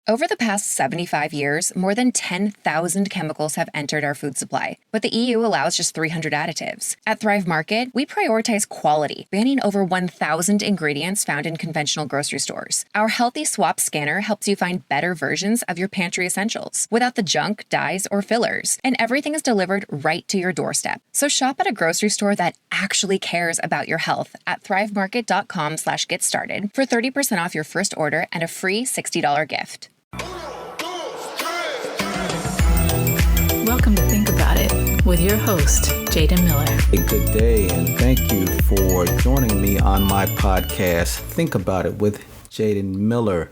Over the past 75 years, more than 10,000 chemicals have entered our food supply, but the EU allows just 300 additives. At Thrive Market, we prioritize quality, banning over 1,000 ingredients found in conventional grocery stores. Our Healthy Swap scanner helps you find better versions of your pantry essentials without the junk, dyes, or fillers, and everything is delivered right to your doorstep. So shop at a grocery store that actually cares about your health at thrivemarket.com/get-started for 30% off your first order and a free $60 gift. Welcome to Think About It with your host, Jaden Miller. Good day, and thank you for joining me on my podcast, Think About It with Jaden Miller.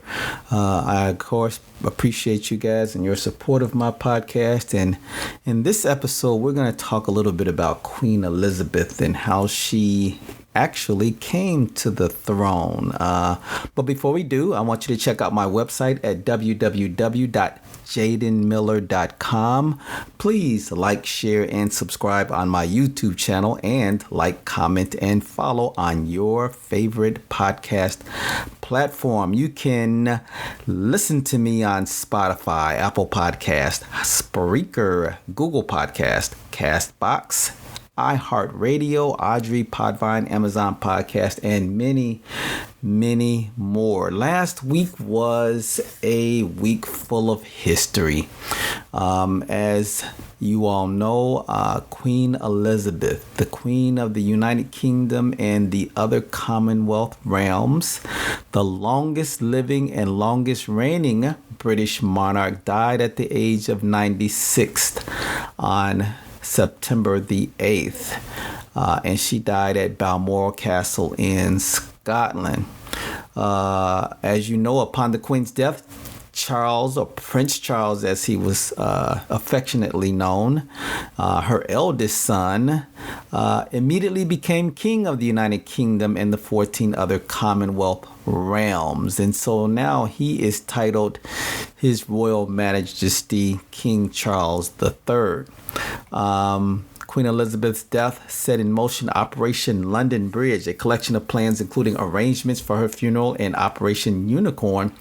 I, of course, appreciate you guys and your support of my podcast. And in this episode, we're going to talk a little bit about Queen Elizabeth and how she actually came to the throne. But before we do, I want you to check out my website at www.jadenmiller.com. Please like, share, and subscribe on my YouTube channel, and like, comment, and follow on your favorite podcast platform. You can listen to me on Spotify, Apple Podcast, Spreaker, Google Podcast, Castbox, iHeartRadio, Audrey, Podvine, Amazon Podcast, and many, many more. Last week was a week full of history. As you all know, Queen Elizabeth, the Queen of the United Kingdom and the other Commonwealth realms, the longest living and longest reigning British monarch, died at the age of 96 on September the 8th, and she died at Balmoral Castle in Scotland. As you know, upon the Queen's death, Charles, or Prince Charles as he was affectionately known, her eldest son, immediately became King of the United Kingdom and the 14 other Commonwealth realms. And so now he is titled His Royal Majesty King Charles III. Queen Elizabeth's death set in motion Operation London Bridge, a collection of plans including arrangements for her funeral, and Operation Unicorn,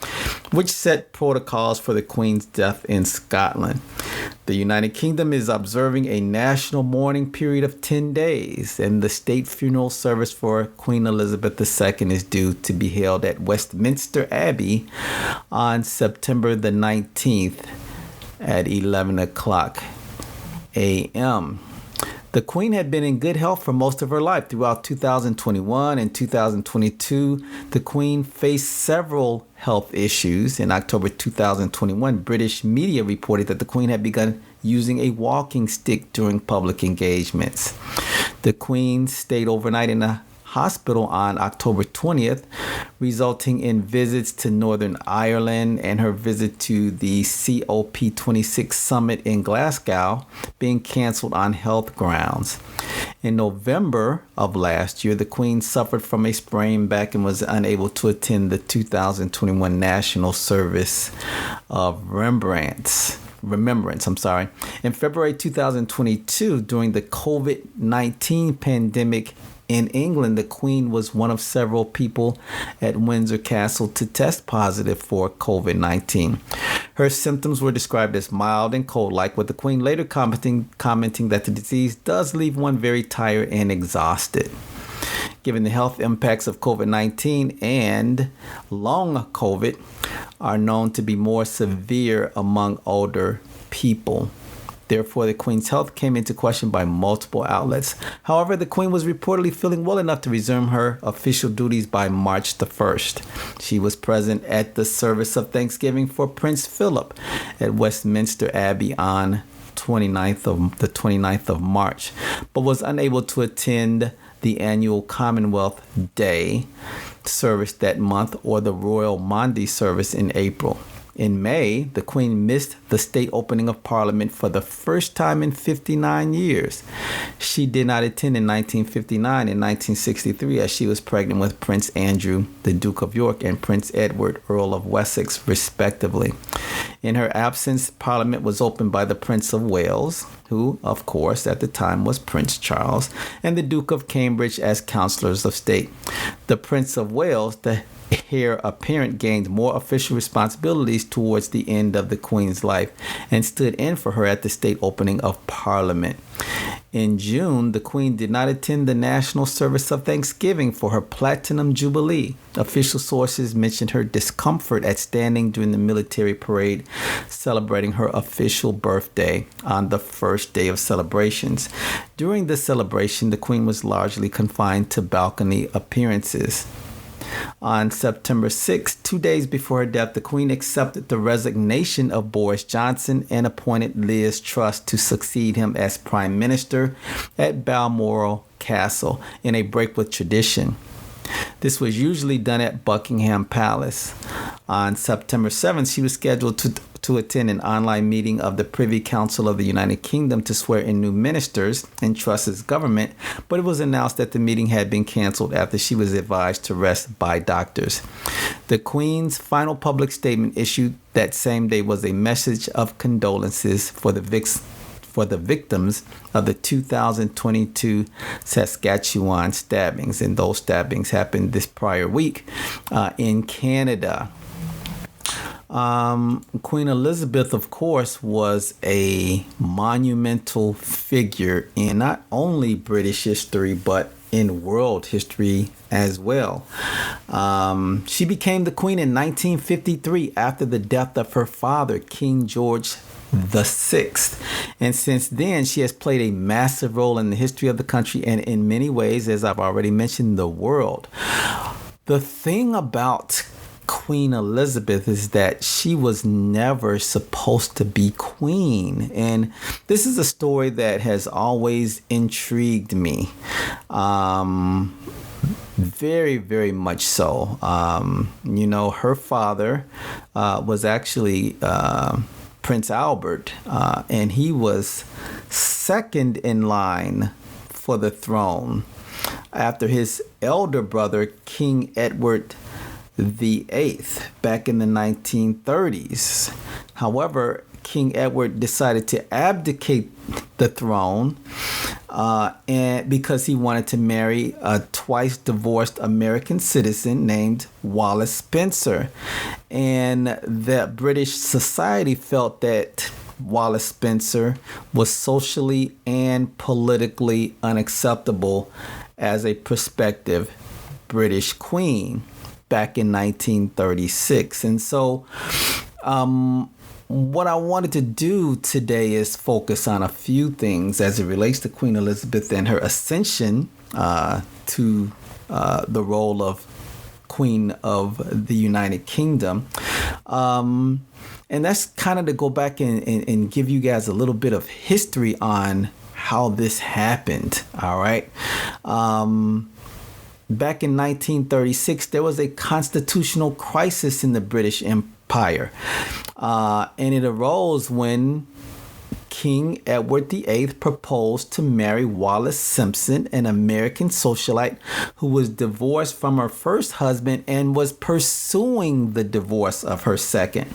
which set protocols for the Queen's death in Scotland. The United Kingdom is observing a national mourning period of 10 days, and the state funeral service for Queen Elizabeth II is due to be held at Westminster Abbey on September the 19th at 11 o'clock a.m. The Queen had been in good health for most of her life. Throughout 2021 and 2022, the Queen faced several health issues. In October 2021, British media reported that the Queen had begun using a walking stick during public engagements. The Queen stayed overnight in a hospital on October 20th, resulting in visits to Northern Ireland and her visit to the COP26 summit in Glasgow being canceled on health grounds. In November of last year, the Queen suffered from a sprained back and was unable to attend the 2021 National Service of Remembrance. In February 2022, during the COVID-19 pandemic in England, the Queen was one of several people at Windsor Castle to test positive for COVID-19. Her symptoms were described as mild and cold-like, with the Queen later commenting that the disease does leave one very tired and exhausted. Given the health impacts of COVID-19 and long COVID are known to be more severe among older people. Therefore, the Queen's health came into question by multiple outlets. However, the Queen was reportedly feeling well enough to resume her official duties by March the 1st. She was present at the service of Thanksgiving for Prince Philip at Westminster Abbey on the 29th of March, but was unable to attend the annual Commonwealth Day service that month or the Royal Maundy service in April. In May, the Queen missed the state opening of Parliament for the first time in 59 years. She did not attend in 1959 and 1963 as she was pregnant with Prince Andrew, the Duke of York, and Prince Edward, Earl of Wessex, respectively. In her absence, Parliament was opened by the Prince of Wales, who, of course, at the time was Prince Charles, and the Duke of Cambridge as councillors of state. The Prince of Wales, the heir apparent gained more official responsibilities towards the end of the Queen's life and stood in for her at the state opening of Parliament. In June, the Queen did not attend the national service of Thanksgiving for her Platinum Jubilee. Official sources mentioned her discomfort at standing during the military parade celebrating her official birthday on the first day of celebrations. During the celebration, the Queen was largely confined to balcony appearances. On September 6, 2 days before her death, the Queen accepted the resignation of Boris Johnson and appointed Liz Truss to succeed him as Prime Minister at Balmoral Castle in a break with tradition. This was usually done at Buckingham Palace. On September 7th, she was scheduled to attend an online meeting of the Privy Council of the United Kingdom to swear in new ministers in Truss's government, but it was announced that the meeting had been canceled after she was advised to rest by doctors. The Queen's final public statement issued that same day was a message of condolences for the victims of the 2022 Saskatchewan stabbings, and those stabbings happened this prior week in Canada. Queen Elizabeth, of course, was a monumental figure in not only British history, but in world history as well. She became the Queen in 1953 after the death of her father, King George VI. And since then, she has played a massive role in the history of the country and in many ways, as I've already mentioned, the world. The thing about Queen Elizabeth is that she was never supposed to be queen. And this is a story that has always intrigued me. Very, very much so. Her father was actually Prince Albert, and he was second in line for the throne after his elder brother, King Edward VIII, back in the 1930s. However, King Edward decided to abdicate the throne and because he wanted to marry a twice divorced American citizen named Wallis Spencer. And the British society felt that Wallis Spencer was socially and politically unacceptable as a prospective British queen back in 1936. And so what I wanted to do today is focus on a few things as it relates to Queen Elizabeth and her ascension to the role of Queen of the United Kingdom. And that's kind of to go back and give you guys a little bit of history on how this happened. All right. Back in 1936, there was a constitutional crisis in the British Empire. And it arose when King Edward VIII proposed to marry Wallis Simpson, an American socialite who was divorced from her first husband and was pursuing the divorce of her second.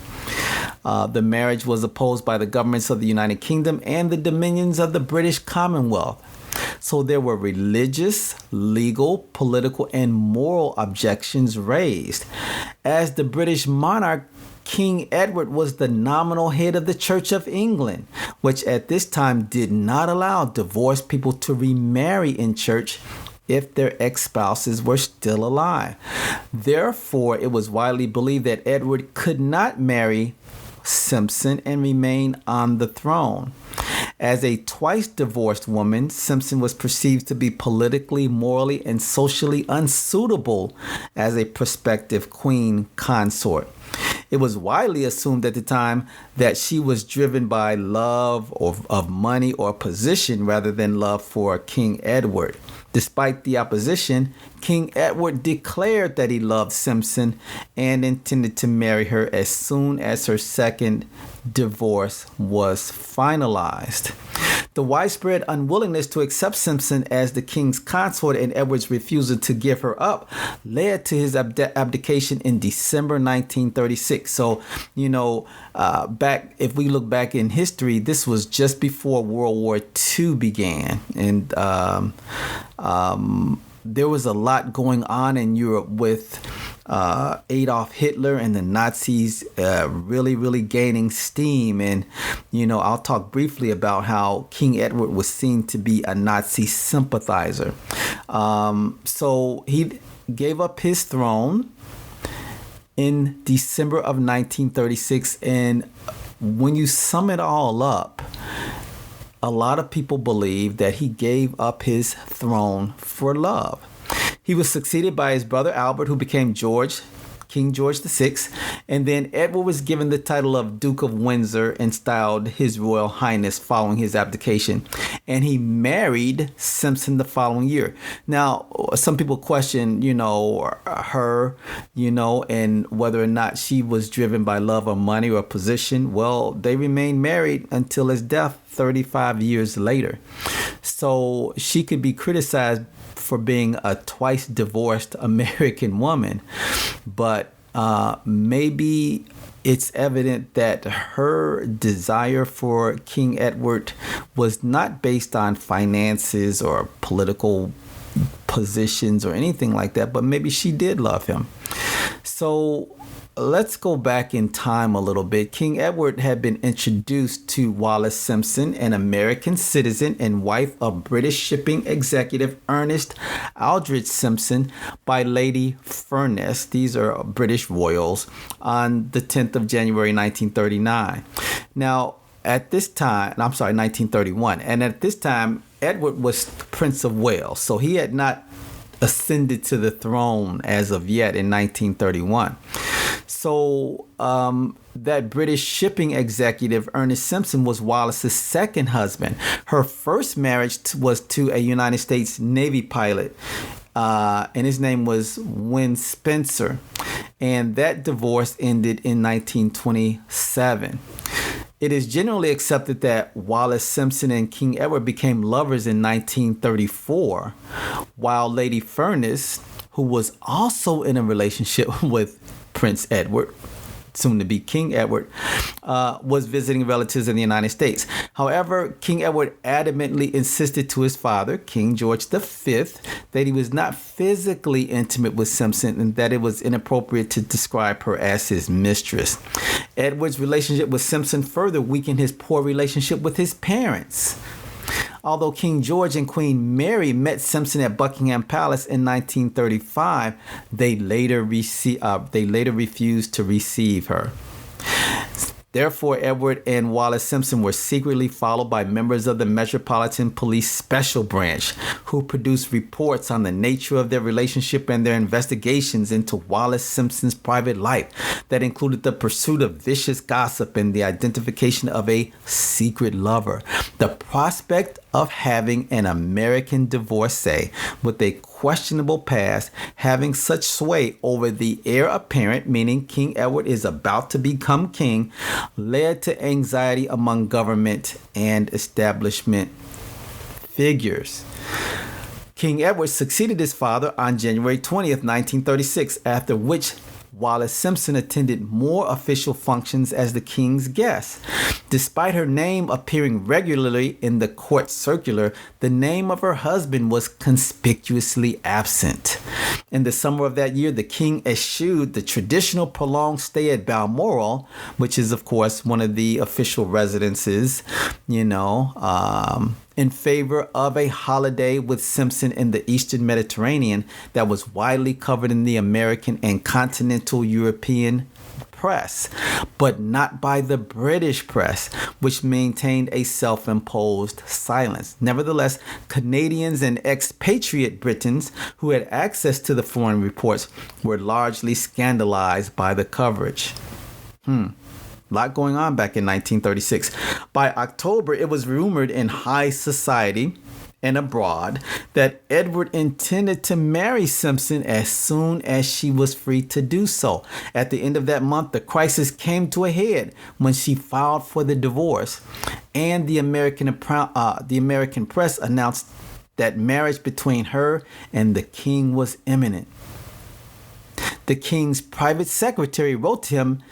The marriage was opposed by the governments of the United Kingdom and the dominions of the British Commonwealth. So there were religious, legal, political, and moral objections raised. As the British monarch, King Edward was the nominal head of the Church of England, which at this time did not allow divorced people to remarry in church if their ex-spouses were still alive. Therefore, it was widely believed that Edward could not marry Simpson and remain on the throne. As a twice divorced woman, Simpson was perceived to be politically, morally, and socially unsuitable as a prospective queen consort. It was widely assumed at the time that she was driven by love of money or position rather than love for King Edward. Despite the opposition, King Edward declared that he loved Simpson and intended to marry her as soon as her second divorce was finalized. The widespread unwillingness to accept Simpson as the king's consort and Edward's refusal to give her up led to his abdication in December 1936. So, if we look back in history, this was just before World War II began. And there was a lot going on in Europe with Adolf Hitler and the Nazis really gaining steam. And, I'll talk briefly about how King Edward was seen to be a Nazi sympathizer. So he gave up his throne in December of 1936. And when you sum it all up, a lot of people believe that he gave up his throne for love. He was succeeded by his brother Albert, who became King George VI, and then Edward was given the title of Duke of Windsor and styled His Royal Highness following his abdication. And he married Simpson the following year. Now, some people question, her, and whether or not she was driven by love or money or position. Well, they remained married until his death 35 years later. So she could be criticized for being a twice divorced American woman, but maybe it's evident that her desire for King Edward was not based on finances or political positions or anything like that, but maybe she did love him. So let's go back in time a little bit. King Edward had been introduced to Wallis Simpson, an American citizen and wife of British shipping executive Ernest Aldridge Simpson, by Lady Furness. These are British royals, on the 10th of January 1939. Now, at this time, 1931. And at this time, Edward was Prince of Wales. So he had not ascended to the throne as of yet in 1931. So that British shipping executive, Ernest Simpson, was Wallis's second husband. Her first marriage was to a United States Navy pilot, and his name was Wallis Spencer. And that divorce ended in 1927. It is generally accepted that Wallis Simpson and King Edward became lovers in 1934, while Lady Furness, who was also in a relationship with Prince Edward, soon to be King Edward, was visiting relatives in the United States. However, King Edward adamantly insisted to his father, King George V, that he was not physically intimate with Simpson and that it was inappropriate to describe her as his mistress. Edward's relationship with Simpson further weakened his poor relationship with his parents. Although King George and Queen Mary met Simpson at Buckingham Palace in 1935, they later refused to receive her. Therefore, Edward and Wallis Simpson were secretly followed by members of the Metropolitan Police Special Branch, who produced reports on the nature of their relationship and their investigations into Wallis Simpson's private life that included the pursuit of vicious gossip and the identification of a secret lover. The prospect of having an American divorcee with a questionable past having such sway over the heir apparent, meaning King Edward is about to become king, led to anxiety among government and establishment figures. King Edward succeeded his father on January 20th, 1936, after which Wallis Simpson attended more official functions as the king's guest. Despite her name appearing regularly in the court circular, the name of her husband was conspicuously absent. In the summer of that year, the king eschewed the traditional prolonged stay at Balmoral, which is, of course, one of the official residences, in favor of a holiday with Simpson in the Eastern Mediterranean that was widely covered in the American and continental European press, but not by the British press, which maintained a self-imposed silence. Nevertheless, Canadians and expatriate Britons who had access to the foreign reports were largely scandalized by the coverage. A lot going on back in 1936. By October, it was rumored in high society and abroad that Edward intended to marry Simpson as soon as she was free to do so. At the end of that month, the crisis came to a head when she filed for the divorce, and the American press announced that marriage between her and the king was imminent. The king's private secretary wrote to him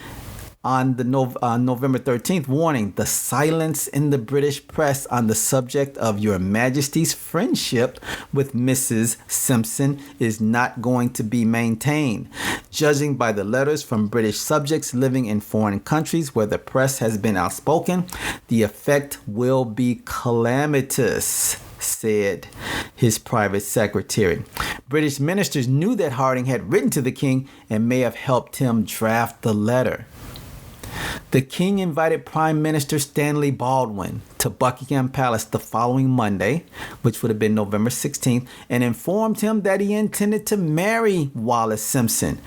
on November 13th, warning the silence in the British press on the subject of Your Majesty's friendship with Mrs. Simpson is not going to be maintained. Judging by the letters from British subjects living in foreign countries where the press has been outspoken, the effect will be calamitous, said his private secretary. British ministers knew that Harding had written to the king and may have helped him draft the letter. The king invited Prime Minister Stanley Baldwin to Buckingham Palace the following Monday, which would have been November 16th, and informed him that he intended to marry Wallis Simpson.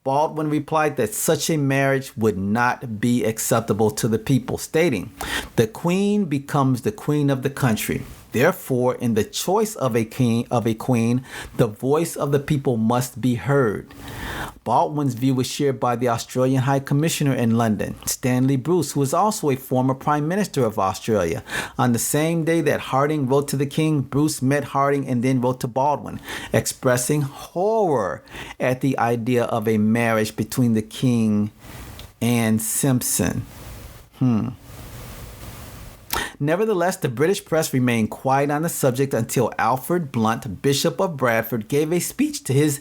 Baldwin replied that such a marriage would not be acceptable to the people, stating, "The queen becomes the queen of the country. Therefore, in the choice of a queen, the voice of the people must be heard." Baldwin's view was shared by the Australian High Commissioner in London, Stanley Bruce, who was also a former Prime Minister of Australia. On the same day that Harding wrote to the king, Bruce met Harding and then wrote to Baldwin, expressing horror at the idea of a marriage between the king and Simpson. Nevertheless, the British press remained quiet on the subject until Alfred Blunt, Bishop of Bradford, gave a speech to his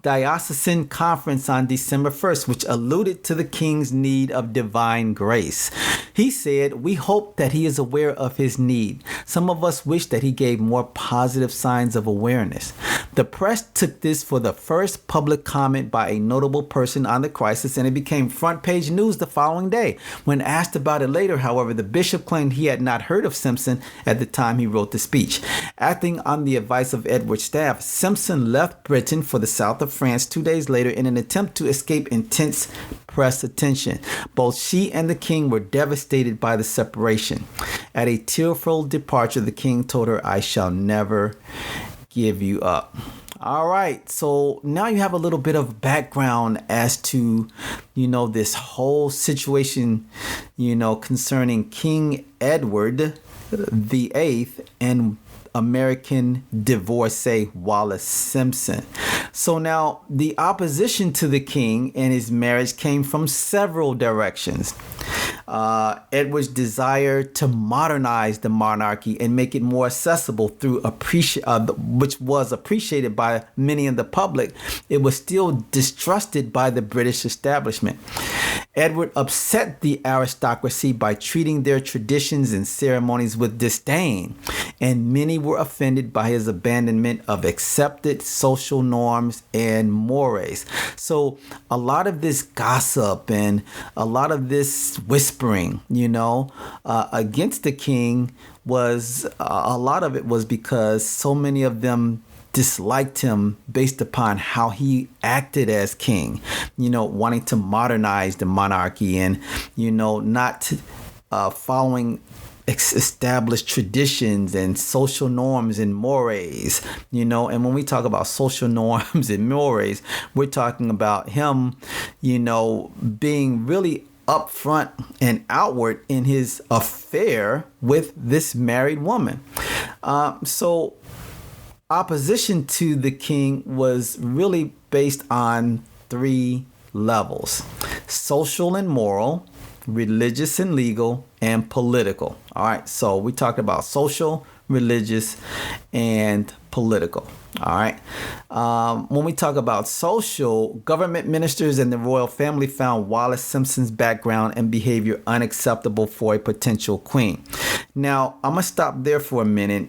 diocesan conference on December 1st, which alluded to the king's need of divine grace. He said, "We hope that he is aware of his need. Some of us wish that he gave more positive signs of awareness." The press took this for the first public comment by a notable person on the crisis, and it became front page news the following day. When asked about it later, however, the bishop claimed he had not heard of Simpson at the time he wrote the speech. Acting on the advice of Edward's staff, Simpson left Britain for the south of France 2 days later in an attempt to escape intense press attention. Both she and the king were devastated by the separation. At a tearful departure, the king told her, "I shall never give you up." All right, so now you have a little bit of background as to, this whole situation, concerning King Edward VIII and American divorcee Wallis Simpson. So now the opposition to the king and his marriage came from several directions. Edward's desire to modernize the monarchy and make it more accessible through which was appreciated by many in the public, it was still distrusted by the British establishment. Edward upset the aristocracy by treating their traditions and ceremonies with disdain, and many were offended by his abandonment of accepted social norms and mores. So a lot of this gossip and a lot of this whispering, against the king was a lot of it was because so many of them disliked him based upon how he acted as king, wanting to modernize the monarchy and, not following established traditions and social norms and mores, and when we talk about social norms and mores, we're talking about him, being really upfront and outward in his affair with this married woman. So opposition to the king was really based on 3 levels: social and moral, religious and legal, and political. All right, so we talked about social, religious, and political. All right. When we talk about social, government ministers and the royal family found Wallis Simpson's background and behavior unacceptable for a potential queen. Now, I'm going to stop there for a minute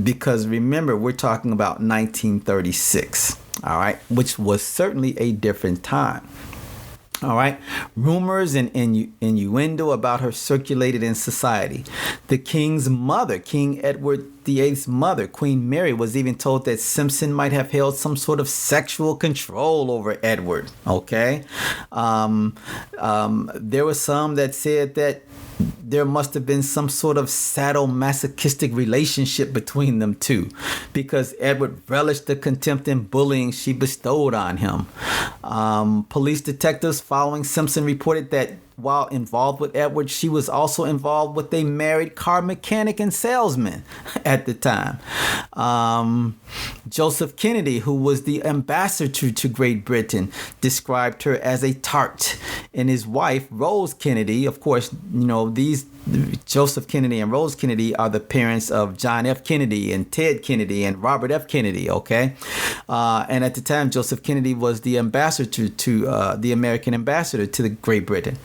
because remember, we're talking about 1936, all right, which was certainly a different time. All right. Rumors and innuendo about her circulated in society. The king's mother, King Edward VIII's mother, Queen Mary, was even told that Simpson might have held some sort of sexual control over Edward. Okay. There were some that said that there must have been some sort of sadomasochistic relationship between them two, because Edward relished the contempt and bullying she bestowed on him. Police detectives following Simpson reported that while involved with Edward, she was also involved with a married car mechanic and salesman at the time. Joseph Kennedy, who was the ambassador to Great Britain, described her as a tart. And his wife, Rose Kennedy, of course, these Joseph Kennedy and Rose Kennedy are the parents of John F. Kennedy and Ted Kennedy and Robert F. Kennedy, okay? And at the time, Joseph Kennedy was the ambassador to the American ambassador to the Great Britain.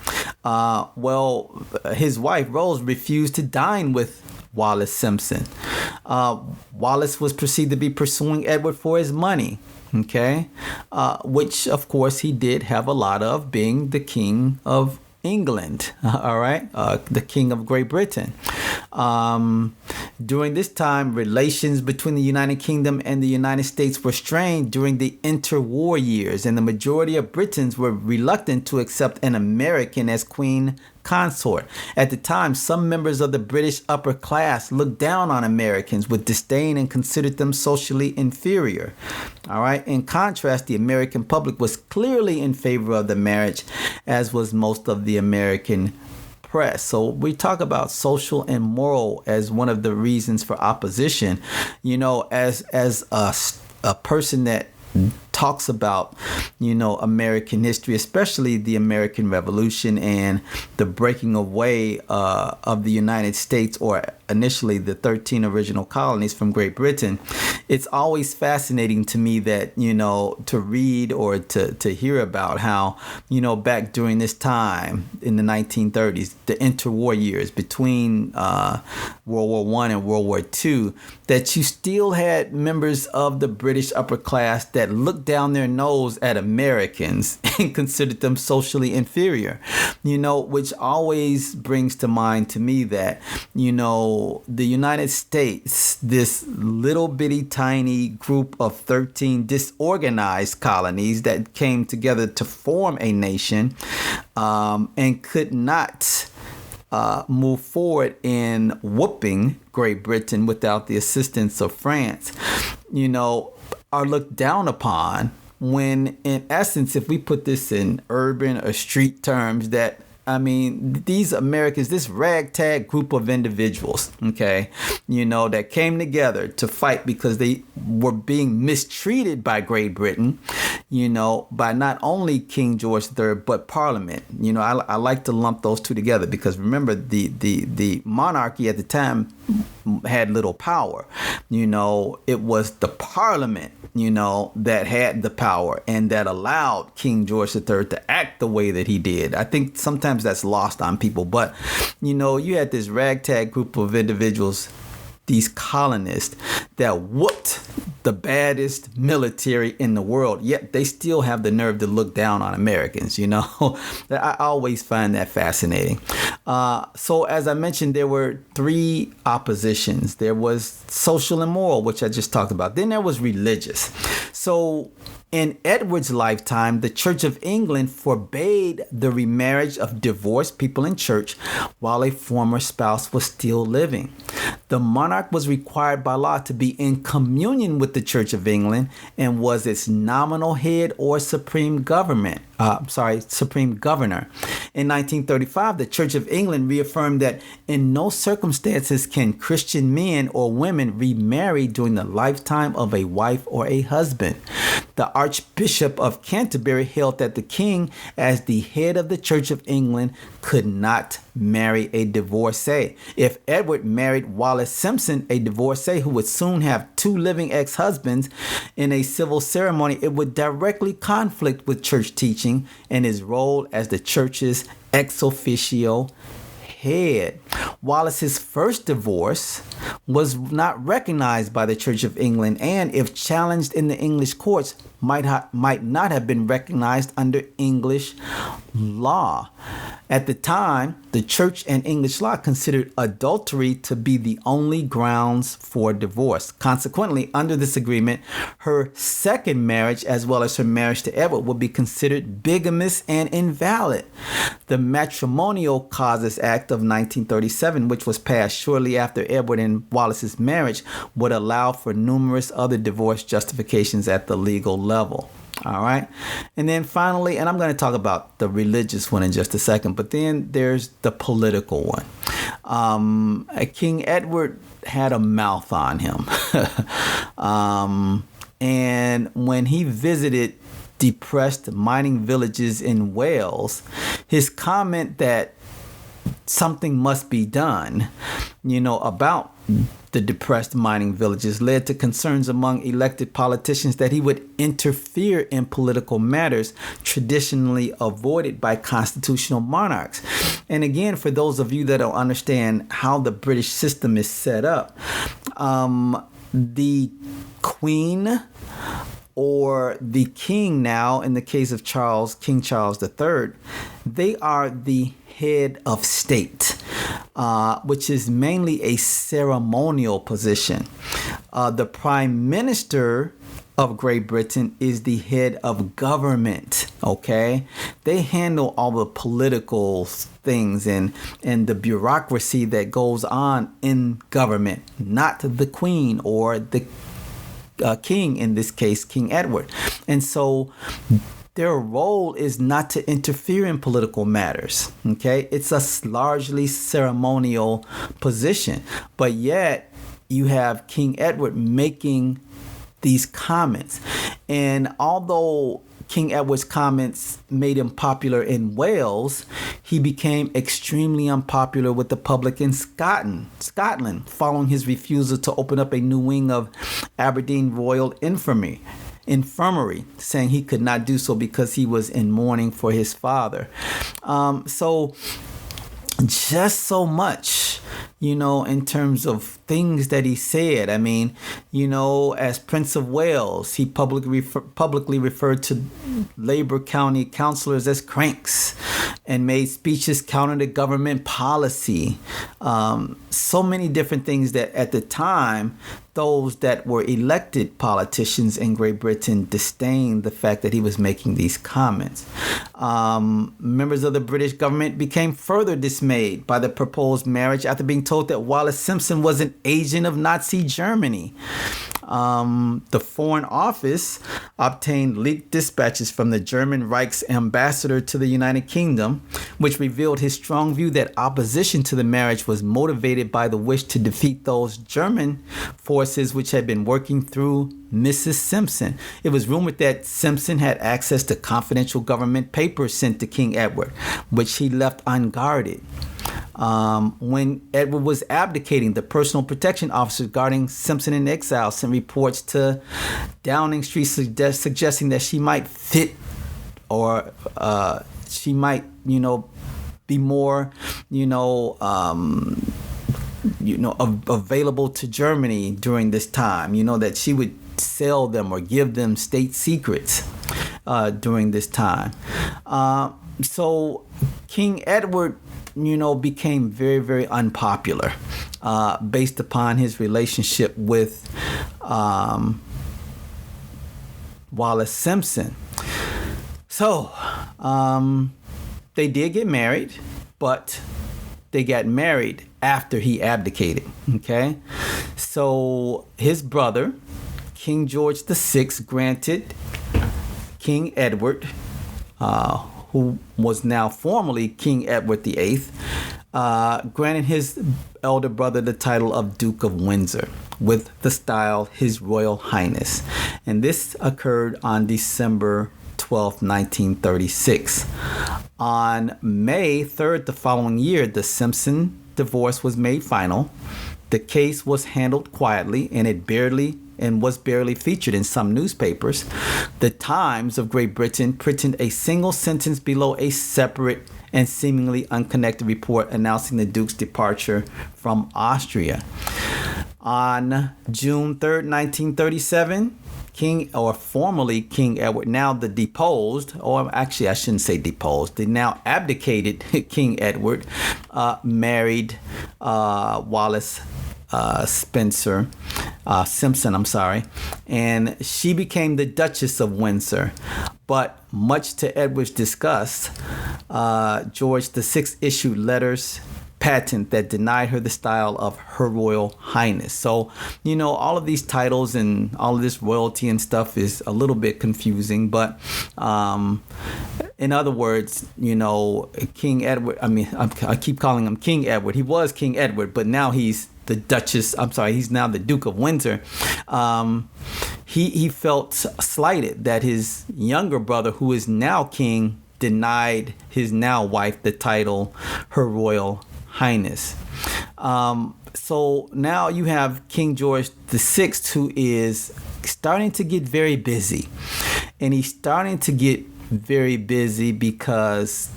His wife, Rose, refused to dine with Wallis Simpson. Wallis was perceived to be pursuing Edward for his money, okay? Which, of course, he did have a lot of, being the King of England, all right, the King of Great Britain. During this time, relations between the United Kingdom and the United States were strained during the interwar years, and the majority of Britons were reluctant to accept an American as queen consort. At the time, some members of the British upper class looked down on Americans with disdain and considered them socially inferior. All right. In contrast, the American public was clearly in favor of the marriage, as was most of the American press. So we talk about social and moral as one of the reasons for opposition. As a person that talks about, American history, especially the American Revolution and the breaking away of the United States, or initially the 13 original colonies from Great Britain. It's always fascinating to me that, to read or to hear about how, back during this time in the 1930s, the interwar years between World War I and World War II, that you still had members of the British upper class that looked down their nose at Americans and considered them socially inferior, which always brings to mind to me that, the United States, this little bitty tiny group of 13 disorganized colonies that came together to form a nation, and could not move forward in whooping Great Britain without the assistance of France, are looked down upon, when in essence, if we put this in urban or street terms, that these Americans, this ragtag group of individuals, okay, that came together to fight because they were being mistreated by Great Britain, by not only King George III, but Parliament. I like to lump those two together because remember, the monarchy at the time had little power. It was the Parliament, that had the power and that allowed King George III to act the way that he did. I think sometimes that's lost on people, but you had this ragtag group of individuals, these colonists, that whooped the baddest military in the world, yet they still have the nerve to look down on Americans. I always find that fascinating. So as I mentioned, there were three oppositions. There was social and moral, which I just talked about. Then there was religious. So in Edward's lifetime, the Church of England forbade the remarriage of divorced people in church while a former spouse was still living. The monarch was required by law to be in communion with the Church of England and was its nominal head or supreme governor. In 1935, the Church of England reaffirmed that in no circumstances can Christian men or women remarry during the lifetime of a wife or a husband. The Archbishop of Canterbury held that the king, as the head of the Church of England, could not marry a divorcee. If Edward married Wallis Simpson, a divorcee who would soon have two living ex-husbands, in a civil ceremony, it would directly conflict with church teaching and his role as the church's ex officio head. Wallis's first divorce was not recognized by the Church of England, and if challenged in the English courts, might not have been recognized under English law. At the time, the church and English law considered adultery to be the only grounds for divorce. Consequently, under this agreement, her second marriage, as well as her marriage to Edward, would be considered bigamous and invalid. The Matrimonial Causes Act of 1937, which was passed shortly after Edward and Wallis's marriage, would allow for numerous other divorce justifications at the legal level. All right. And then finally, and I'm going to talk about the religious one in just a second, but then there's the political one. King Edward had a mouth on him. And when he visited depressed mining villages in Wales, his comment that something must be done, about the depressed mining villages led to concerns among elected politicians that he would interfere in political matters traditionally avoided by constitutional monarchs. And again, for those of you that don't understand how the British system is set up, the Queen or the King now, in the case of King Charles III, they are the head of state, which is mainly a ceremonial position. The Prime Minister of Great Britain is the head of government, okay? They handle all the political things and the bureaucracy that goes on in government, not the Queen or the King, in this case, King Edward. And so their role is not to interfere in political matters. Okay, it's a largely ceremonial position, but yet you have King Edward making these comments. And although King Edward's comments made him popular in Wales, he became extremely unpopular with the public in Scotland, following his refusal to open up a new wing of Aberdeen Royal Infirmary, saying he could not do so because he was in mourning for his father. So just so much, in terms of things that he said. I mean, as Prince of Wales, he publicly referred to Labour County councillors as cranks and made speeches counter to government policy. So many different things that at the time, those that were elected politicians in Great Britain disdained the fact that he was making these comments. Members of the British government became further dismayed by the proposed marriage after being told that Wallis Simpson was an agent of Nazi Germany. The Foreign Office obtained leaked dispatches from the German Reich's ambassador to the United Kingdom, which revealed his strong view that opposition to the marriage was motivated by the wish to defeat those German forces which had been working through Mrs. Simpson. It was rumored that Simpson had access to confidential government papers sent to King Edward, which he left unguarded. When Edward was abdicating, the personal protection officers guarding Simpson in exile sent reports to Downing Street suggesting that she might fit or she might, be more, available to Germany during this time, that she would sell them or give them state secrets during this time. So King Edward, became very, very unpopular based upon his relationship with Wallis Simpson. So they did get married, but they got married after he abdicated. Okay, so his brother, King George VI, granted King Edward, who was now formally King Edward VIII, granted his elder brother the title of Duke of Windsor with the style His Royal Highness. And this occurred on December 12, 1936. On May 3rd the following year, the Simpson divorce was made final. The case was handled quietly and was barely featured in some newspapers. The Times of Great Britain printed a single sentence below a separate and seemingly unconnected report announcing the Duke's departure from Austria. On June 3rd, 1937, formerly King Edward, now the deposed, or actually I shouldn't say deposed, the now abdicated King Edward, married Wallis Simpson, and she became the Duchess of Windsor. But much to Edward's disgust, George VI issued letters patent that denied her the style of Her Royal Highness. So, all of these titles and all of this royalty and stuff is a little bit confusing, but in other words, King Edward, I keep calling him King Edward. He was King Edward, but now he's he's now the Duke of Windsor. He felt slighted that his younger brother, who is now king, denied his now wife the title Her Royal Highness. So now you have King George VI, who is starting to get very busy. And he's starting to get very busy because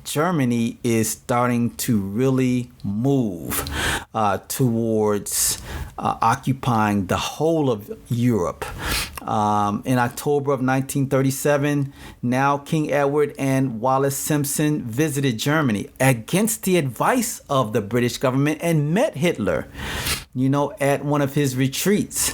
Germany is starting to really move towards occupying the whole of Europe. In October of 1937, now King Edward and Wallis Simpson visited Germany against the advice of the British government and met Hitler, at one of his retreats.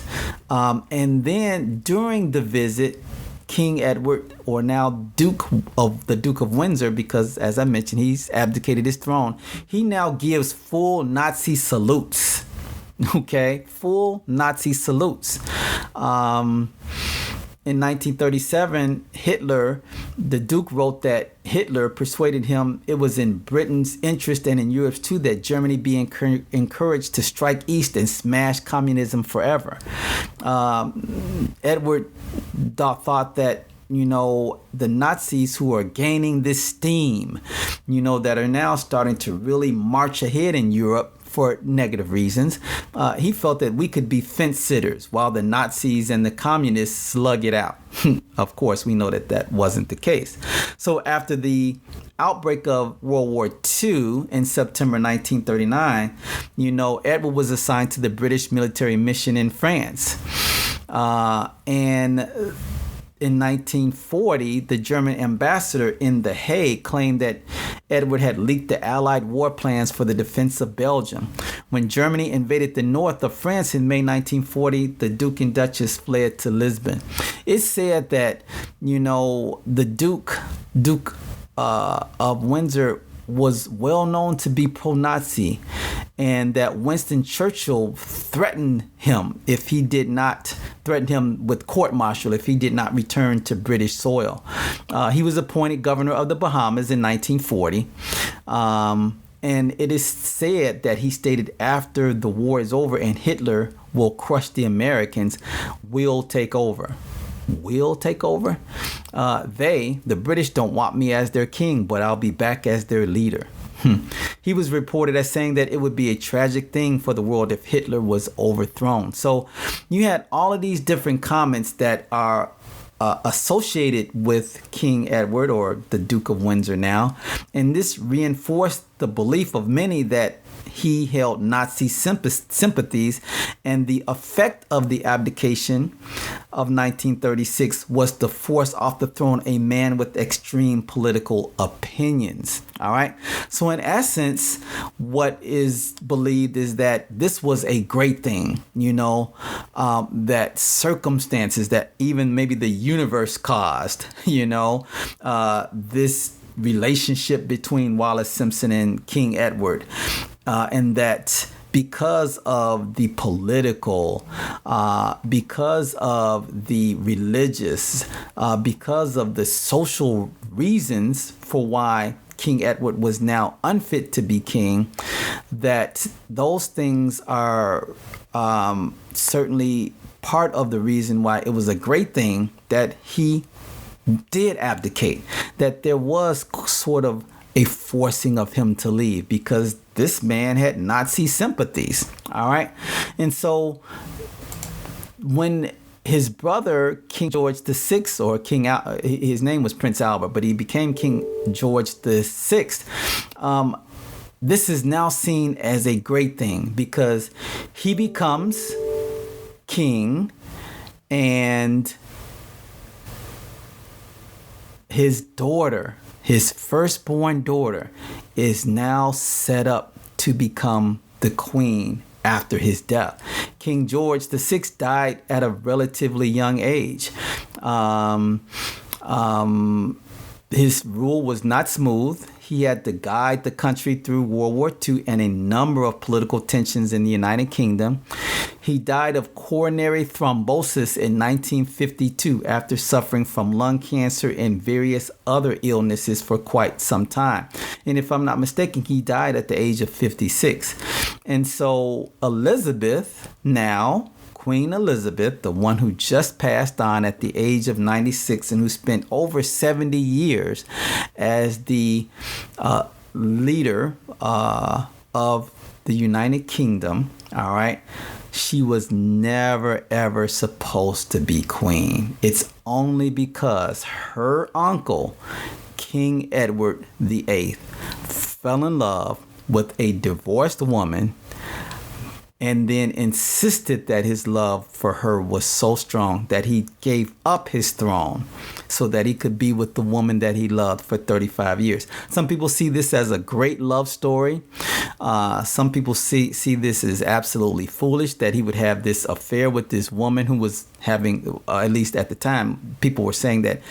And then during the visit, King Edward, or now Duke of Windsor, because as I mentioned, he's abdicated his throne, he now gives full Nazi salutes. Okay, full Nazi salutes. In 1937, the Duke wrote that Hitler persuaded him it was in Britain's interest and in Europe's too that Germany be encouraged to strike east and smash communism forever. Edward thought that, the Nazis who are gaining this steam, that are now starting to really march ahead in Europe for negative reasons, he felt that we could be fence sitters while the Nazis and the communists slug it out. Of course, we know that wasn't the case. So after the outbreak of World War II in September 1939, Edward was assigned to the British military mission in France. And in 1940, the German ambassador in The Hague claimed that Edward had leaked the Allied war plans for the defense of Belgium. When Germany invaded the north of France in May 1940, the Duke and Duchess fled to Lisbon. It's said that, the Duke of Windsor was well known to be pro-Nazi, and that Winston Churchill threatened him with court-martial if he did not return to British soil. He was appointed governor of the Bahamas in 1940. And it is said that he stated after the war is over and Hitler will crush the Americans, we'll take over. Will take over? The British don't want me as their king, but I'll be back as their leader. He was reported as saying that it would be a tragic thing for the world if Hitler was overthrown. So you had all of these different comments that are associated with King Edward, or the Duke of Windsor now. And this reinforced the belief of many that he held Nazi sympathies, and the effect of the abdication of 1936 was to force off the throne a man with extreme political opinions. All right. So in essence, what is believed is that this was a great thing, that circumstances that even maybe the universe caused, this relationship between Wallis Simpson and King Edward. And that because of the political, because of the religious, because of the social reasons for why King Edward was now unfit to be king, that those things are certainly part of the reason why it was a great thing that he did abdicate, that there was sort of a forcing of him to leave because this man had Nazi sympathies. All right. And so when his brother, King George VI, or his name was Prince Albert, but he became King George VI, this is now seen as a great thing because he becomes king and his daughter, his firstborn daughter, is now set up to become the queen after his death. King George VI died at a relatively young age. His rule was not smooth. He had to guide the country through World War II and a number of political tensions in the United Kingdom. He died of coronary thrombosis in 1952 after suffering from lung cancer and various other illnesses for quite some time. And if I'm not mistaken, he died at the age of 56. And so Elizabeth now, Queen Elizabeth, the one who just passed on at the age of 96 and who spent over 70 years as the leader of the United Kingdom, all right, she was never, ever supposed to be queen. It's only because her uncle, King Edward VIII, fell in love with a divorced woman and then insisted that his love for her was so strong that he gave up his throne so that he could be with the woman that he loved for 35 years. Some people see this as a great love story. Some people see this as absolutely foolish, that he would have this affair with this woman who was having, at least at the time, people were saying that,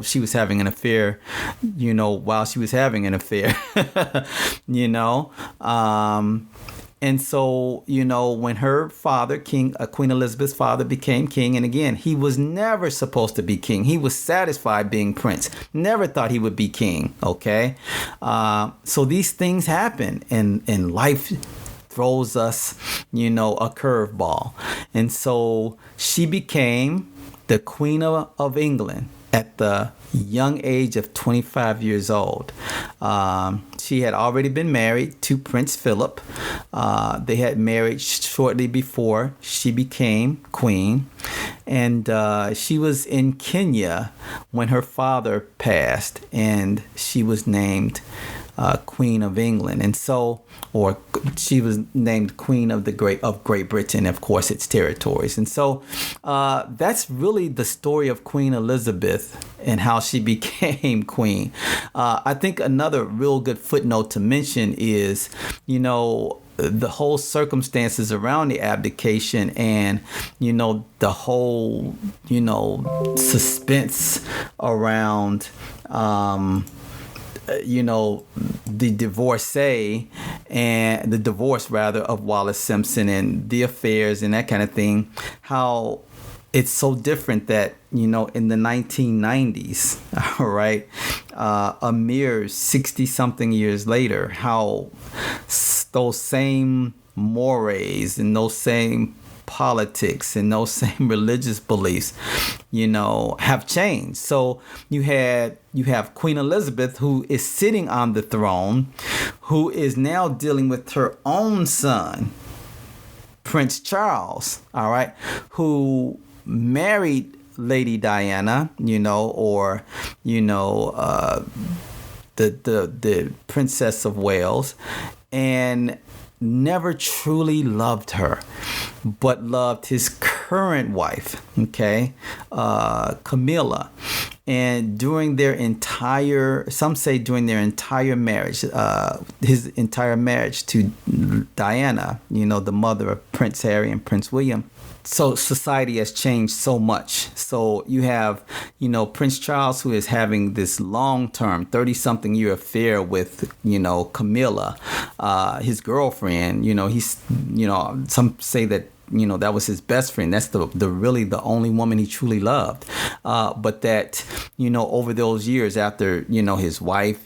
she was having an affair, while she was having an affair, And so, when her father, Queen Elizabeth's father, became king, and again, he was never supposed to be king. He was satisfied being prince. Never thought he would be king, okay? So these things happen, and life throws us, a curveball. And so she became the Queen of England at the young age of 25 years old. She had already been married to Prince Philip. They had married shortly before she became queen. And she was in Kenya when her father passed, and she was named Queen of England. And so, or she was named Queen of Great Britain, of course, its territories. And so that's really the story of Queen Elizabeth and how she became queen. I think another real good footnote to mention is, the whole circumstances around the abdication and, the whole, suspense around, the divorcee and the divorce rather of Wallis Simpson and the affairs and that kind of thing, how it's so different that, in the 1990s, all right, a mere 60 something years later, how those same mores and those same politics and those same religious beliefs, have changed. So you have Queen Elizabeth, who is sitting on the throne, who is now dealing with her own son, Prince Charles, all right, who married Lady Diana, the Princess of Wales, and never truly loved her, but loved his current wife, Camilla. And during their entire marriage, his entire marriage to Diana, the mother of Prince Harry and Prince William. So society has changed so much. So you have, Prince Charles, who is having this long-term 30-something year affair with, Camilla, his girlfriend. He's, some say that, that was his best friend. That's the really the only woman he truly loved. But that, over those years after, his wife,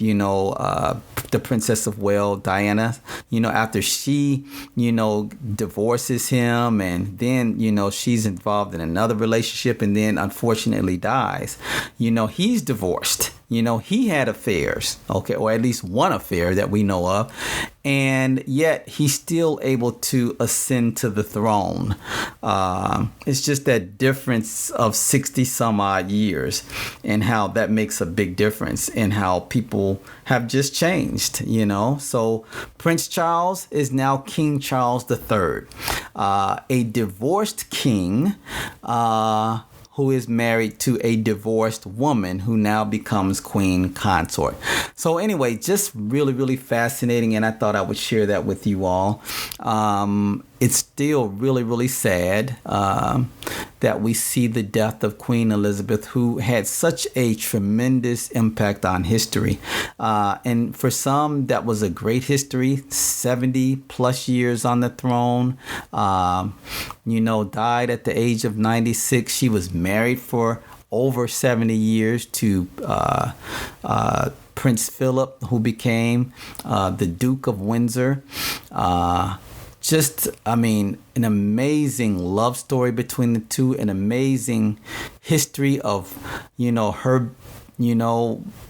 the Princess of Wales, Diana, after she, divorces him, and then, she's involved in another relationship and then unfortunately dies, he's divorced. He had affairs, or at least one affair that we know of, and yet he's still able to ascend to the throne. It's just that difference of 60 some odd years, and how that makes a big difference in how people have just changed, So Prince Charles is now King Charles III, a divorced king, who is married to a divorced woman who now becomes queen consort. So anyway, just really, really fascinating, and I thought I would share that with you all. It's still really, really sad that we see the death of Queen Elizabeth, who had such a tremendous impact on history. And for some, that was a great history, 70 plus years on the throne, died at the age of 96. She was married for over 70 years to Prince Philip, who became the Duke of Windsor. An amazing love story between the two, an amazing history of, her,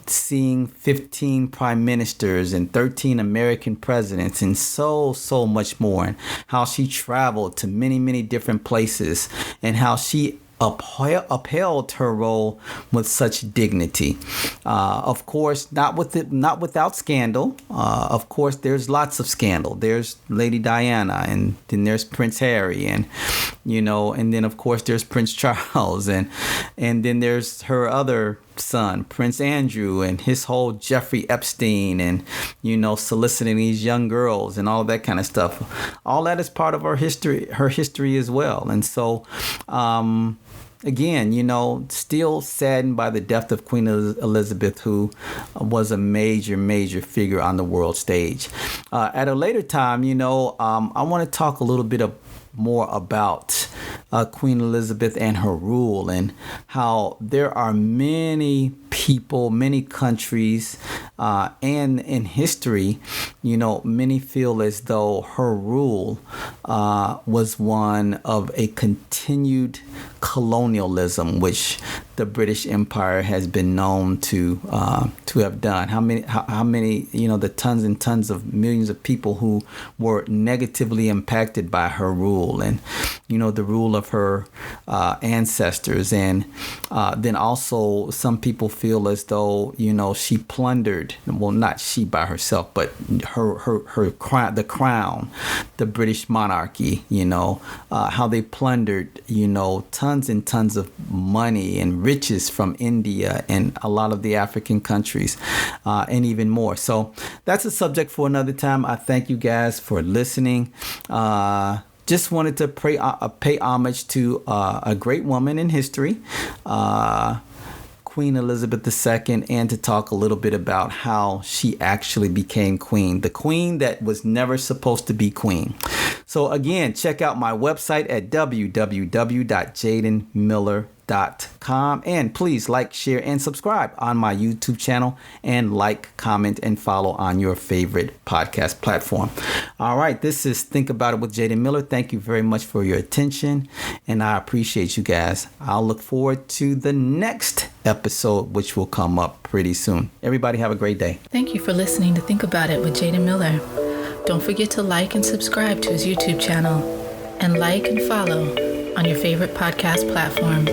seeing 15 prime ministers and 13 American presidents and so much more, and how she traveled to many, many different places, and how she upheld her role with such dignity. Of course, not without scandal. Of course, there's lots of scandal. There's Lady Diana, and then there's Prince Harry, and then of course there's Prince Charles, and then there's her other son, Prince Andrew, and his whole Jeffrey Epstein, and soliciting these young girls and all that kind of stuff. All that is part of her history as well. And so again, still saddened by the death of Queen Elizabeth, who was a major figure on the world stage. At a later time, I want to talk a little bit more about Queen Elizabeth and her rule, and how there are many people, many countries, and in history, many feel as though her rule was one of a continued colonialism, which the British Empire has been known to have done. How many, the tons and tons of millions of people who were negatively impacted by her rule, and the rule of her ancestors, and then also some people feel as though she plundered, well, not she by herself, but her crown, the British monarchy, how they plundered tons and tons of money and riches from India and a lot of the African countries, and even more. So that's a subject for another time. I thank you guys for listening. Just wanted to pay homage to a great woman in history, Queen Elizabeth II, and to talk a little bit about how she actually became queen, the queen that was never supposed to be queen. So again, check out my website at www.jadenmiller.com, and please like, share, and subscribe on my YouTube channel, and like, comment, and follow on your favorite podcast platform. All right, this is Think About It with Jaden Miller. Thank you very much for your attention, and I appreciate you guys. I'll look forward to the next episode, which will come up pretty soon. Everybody have a great day. Thank you for listening to Think About It with Jaden Miller. Don't forget to like and subscribe to his YouTube channel, and like and follow on your favorite podcast platform.